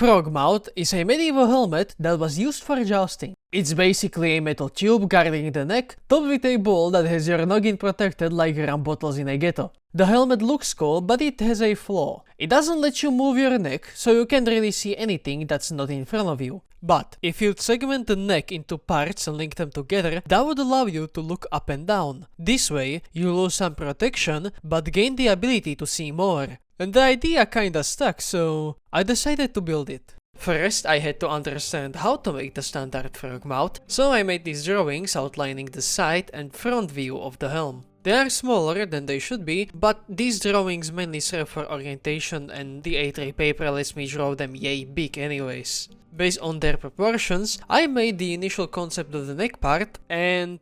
Frogmouth is a medieval helmet that was used for jousting. It's basically a metal tube guarding the neck, topped with a ball that has your noggin protected like rum bottles in a ghetto. The helmet looks cool, but it has a flaw. It doesn't let you move your neck, so you can't really see anything that's not in front of you. But if you'd segment the neck into parts and link them together, that would allow you to look up and down. This way, you lose some protection, but gain the ability to see more. And the idea kinda stuck, so I decided to build it. First, I had to understand how to make the standard Frogmouth, so I made these drawings outlining the side and front view of the helm. They are smaller than they should be, but these drawings mainly serve for orientation and the A3 paper lets me draw them yay big anyways. Based on their proportions, I made the initial concept of the neck part and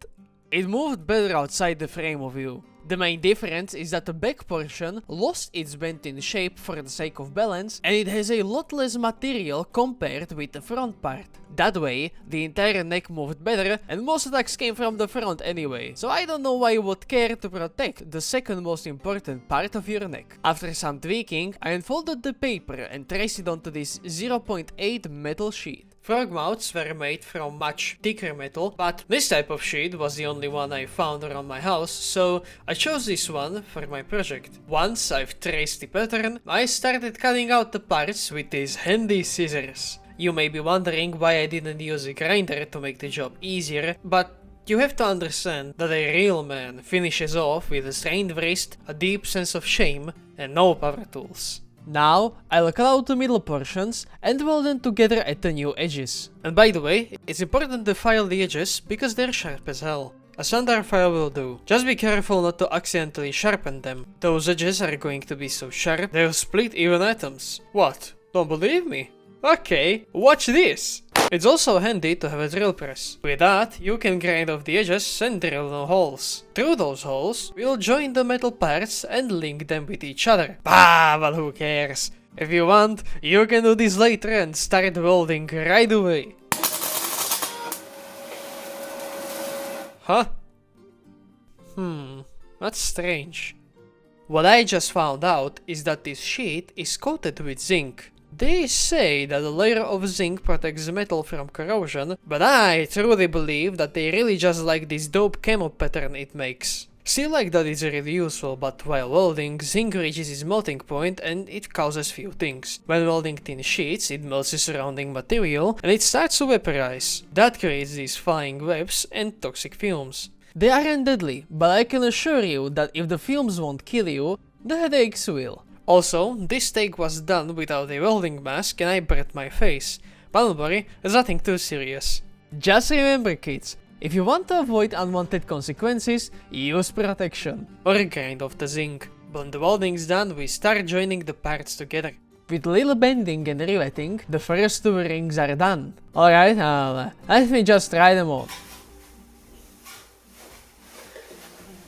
it moved better outside the frame of view. The main difference is that the back portion lost its bent-in shape for the sake of balance, and it has a lot less material compared with the front part. That way, the entire neck moved better, and most attacks came from the front anyway, so I don't know why you would care to protect the second most important part of your neck. After some tweaking, I unfolded the paper and traced it onto this 0.8 metal sheet. Frogmouths were made from much thicker metal, but this type of sheet was the only one I found around my house, so I chose this one for my project. Once I've traced the pattern, I started cutting out the parts with these handy scissors. You may be wondering why I didn't use a grinder to make the job easier, but you have to understand that a real man finishes off with a strained wrist, a deep sense of shame, and no power tools. Now, I'll cut out the middle portions and weld them together at the new edges. And by the way, it's important to file the edges because they're sharp as hell. A sandar file will do. Just be careful not to accidentally sharpen them. Those edges are going to be so sharp, they'll split even atoms. What? Don't believe me? Okay, watch this! It's also handy to have a drill press. With that, you can grind off the edges and drill the holes. Through those holes, we'll join the metal parts and link them with each other. Bah, but who cares? If you want, you can do this later and start welding right away. Huh? That's strange. What I just found out is that this sheet is coated with zinc. They say that a layer of zinc protects the metal from corrosion, but I truly believe that they really just like this dope camo pattern it makes. Still like that it's really useful, but while welding, zinc reaches its melting point and it causes few things. When welding thin sheets, it melts the surrounding material and it starts to vaporize. That creates these flying webs and toxic fumes. They aren't deadly, but I can assure you that if the fumes won't kill you, the headaches will. Also, this take was done without a welding mask and I burnt my face. But don't worry, it's nothing too serious. Just remember kids, if you want to avoid unwanted consequences, use protection. Or grind off the zinc. When the welding's done, we start joining the parts together. With little bending and riveting, the first two rings are done. Alright, let me just try them on.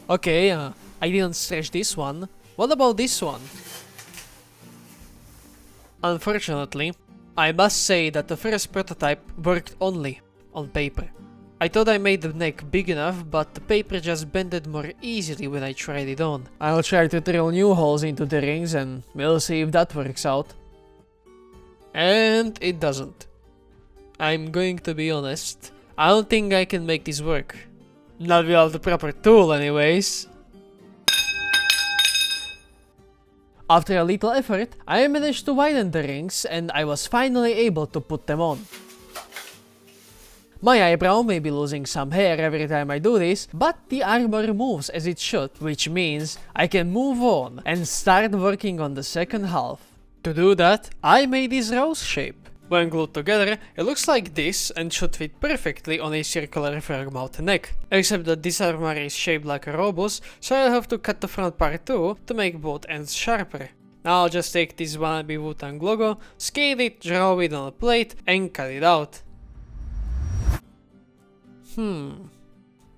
Okay, I didn't stretch this one. What about this one? Unfortunately, I must say that the first prototype worked only on paper. I thought I made the neck big enough, but the paper just bended more easily when I tried it on. I'll try to drill new holes into the rings and we'll see if that works out. And it doesn't. I'm going to be honest, I don't think I can make this work. Not without the proper tool anyways. After a little effort, I managed to widen the rings and I was finally able to put them on. My eyebrow may be losing some hair every time I do this, but the armor moves as it should, which means I can move on and start working on the second half. To do that, I made this rose shape. When glued together, it looks like this and should fit perfectly on a circular Frogmouth neck. Except that this armor is shaped like a robot, so I'll have to cut the front part too to make both ends sharper. Now I'll just take this wannabe Wu-Tang logo, scale it, draw it on a plate and cut it out.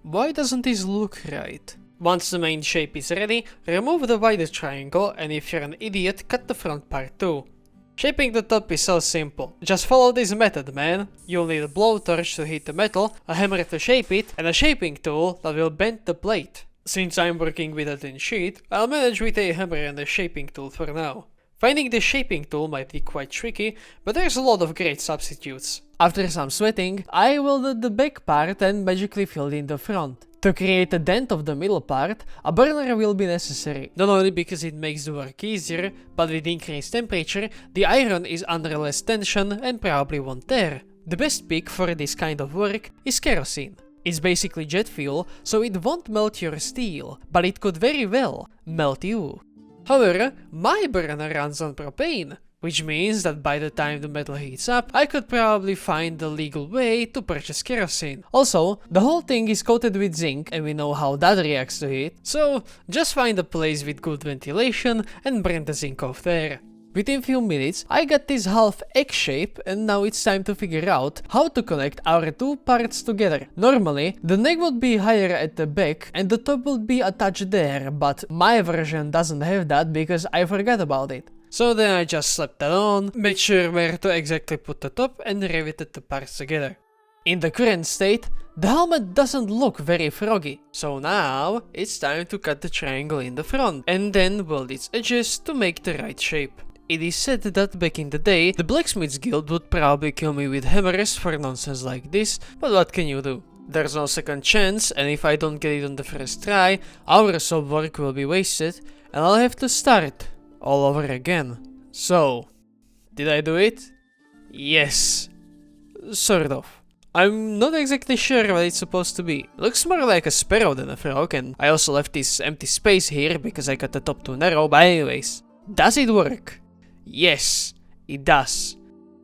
Why doesn't this look right? Once the main shape is ready, remove the widest triangle and if you're an idiot, cut the front part too. Shaping the top is so simple, just follow this method man. You'll need a blowtorch to heat the metal, a hammer to shape it, and a shaping tool that will bend the plate. Since I'm working with a thin sheet, I'll manage with a hammer and a shaping tool for now. Finding the shaping tool might be quite tricky, but there's a lot of great substitutes. After some sweating, I welded the back part and magically filled in the front. To create a dent of the middle part, a burner will be necessary, not only because it makes the work easier, but with increased temperature, the iron is under less tension and probably won't tear. The best pick for this kind of work is kerosene. It's basically jet fuel, so it won't melt your steel, but it could very well melt you. However, my burner runs on propane, which means that by the time the metal heats up, I could probably find the legal way to purchase kerosene. Also, the whole thing is coated with zinc and we know how that reacts to heat, so just find a place with good ventilation and burn the zinc off there. Within few minutes, I got this half egg shape and now it's time to figure out how to connect our two parts together. Normally, the neck would be higher at the back and the top would be attached there, but my version doesn't have that because I forgot about it. So then I just slapped that on, made sure where to exactly put the top and riveted the parts together. In the current state, the helmet doesn't look very froggy, so now it's time to cut the triangle in the front and then weld its edges to make the right shape. It is said that back in the day, the Blacksmiths Guild would probably kill me with hammers for nonsense like this, but what can you do? There's no second chance, and if I don't get it on the first try, hours of work will be wasted, and I'll have to start all over again. So, did I do it? Yes. Sort of. I'm not exactly sure what it's supposed to be. Looks more like a sparrow than a frog, and I also left this empty space here because I got the top too narrow, but anyways. Does it work? Yes, it does.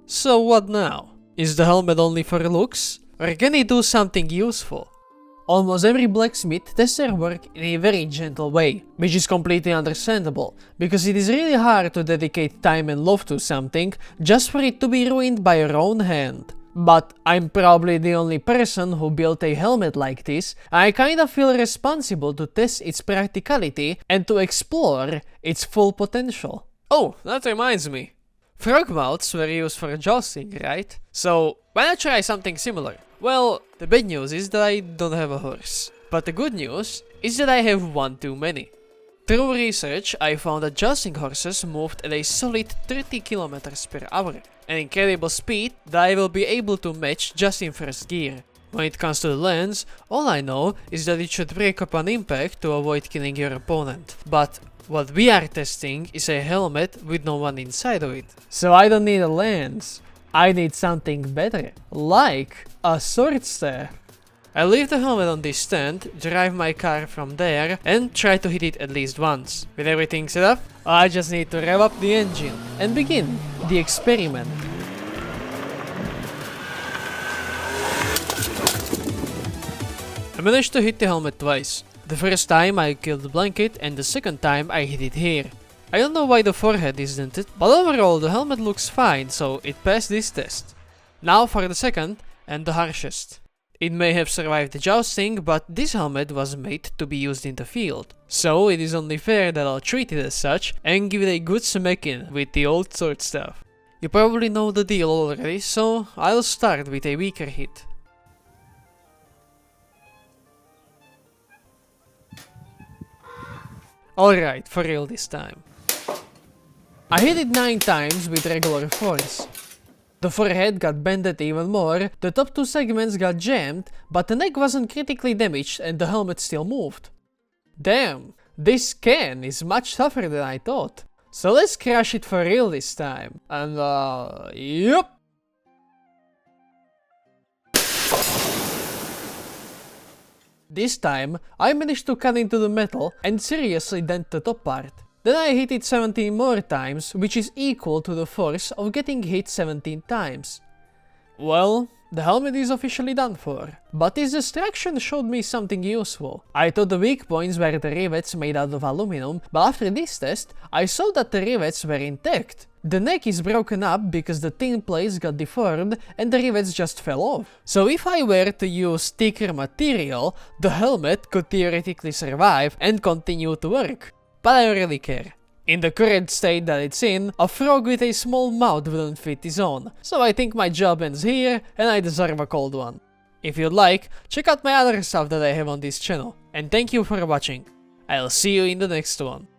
So what now? Is the helmet only for looks? Or can it do something useful? Almost every blacksmith tests their work in a very gentle way, which is completely understandable, because it is really hard to dedicate time and love to something just for it to be ruined by your own hand. But I'm probably the only person who built a helmet like this, and I kinda feel responsible to test its practicality and to explore its full potential. Oh, that reminds me. Frog mouths were used for jousting, right? So, why not try something similar? Well, the bad news is that I don't have a horse. But the good news is that I have one too many. Through research, I found that jousting horses moved at a solid 30 km per hour, an incredible speed that I will be able to match just in first gear. When it comes to the lens, all I know is that it should break up on impact to avoid killing your opponent. But what we are testing is a helmet with no one inside of it. So I don't need a lens. I need something better, like a sword staff. I leave the helmet on this stand, drive my car from there and try to hit it at least once. With everything set up, I just need to rev up the engine and begin the experiment. I managed to hit the helmet twice. The first time I killed the blanket and the second time I hit it here. I don't know why the forehead is dented, but overall the helmet looks fine, so it passed this test. Now for the second and the harshest. It may have survived the jousting, but this helmet was made to be used in the field. So it is only fair that I'll treat it as such and give it a good smacking with the old sword staff. You probably know the deal already, so I'll start with a weaker hit. Alright, for real this time. I hit it 9 times with regular force. The forehead got bended even more, the top 2 segments got jammed, but the neck wasn't critically damaged and the helmet still moved. Damn, this can is much tougher than I thought. So let's crush it for real this time. And yup. This time, I managed to cut into the metal and seriously dent the top part. Then I hit it 17 more times, which is equal to the force of getting hit 17 times. Well, the helmet is officially done for. But this distraction showed me something useful. I thought the weak points were the rivets made out of aluminum, but after this test, I saw that the rivets were intact. The neck is broken up because the thin plates got deformed and the rivets just fell off. So if I were to use thicker material, the helmet could theoretically survive and continue to work. But I don't really care. In the current state that it's in, a frog with a small mouth wouldn't fit his own. So I think my job ends here and I deserve a cold one. If you'd like, check out my other stuff that I have on this channel. And thank you for watching. I'll see you in the next one.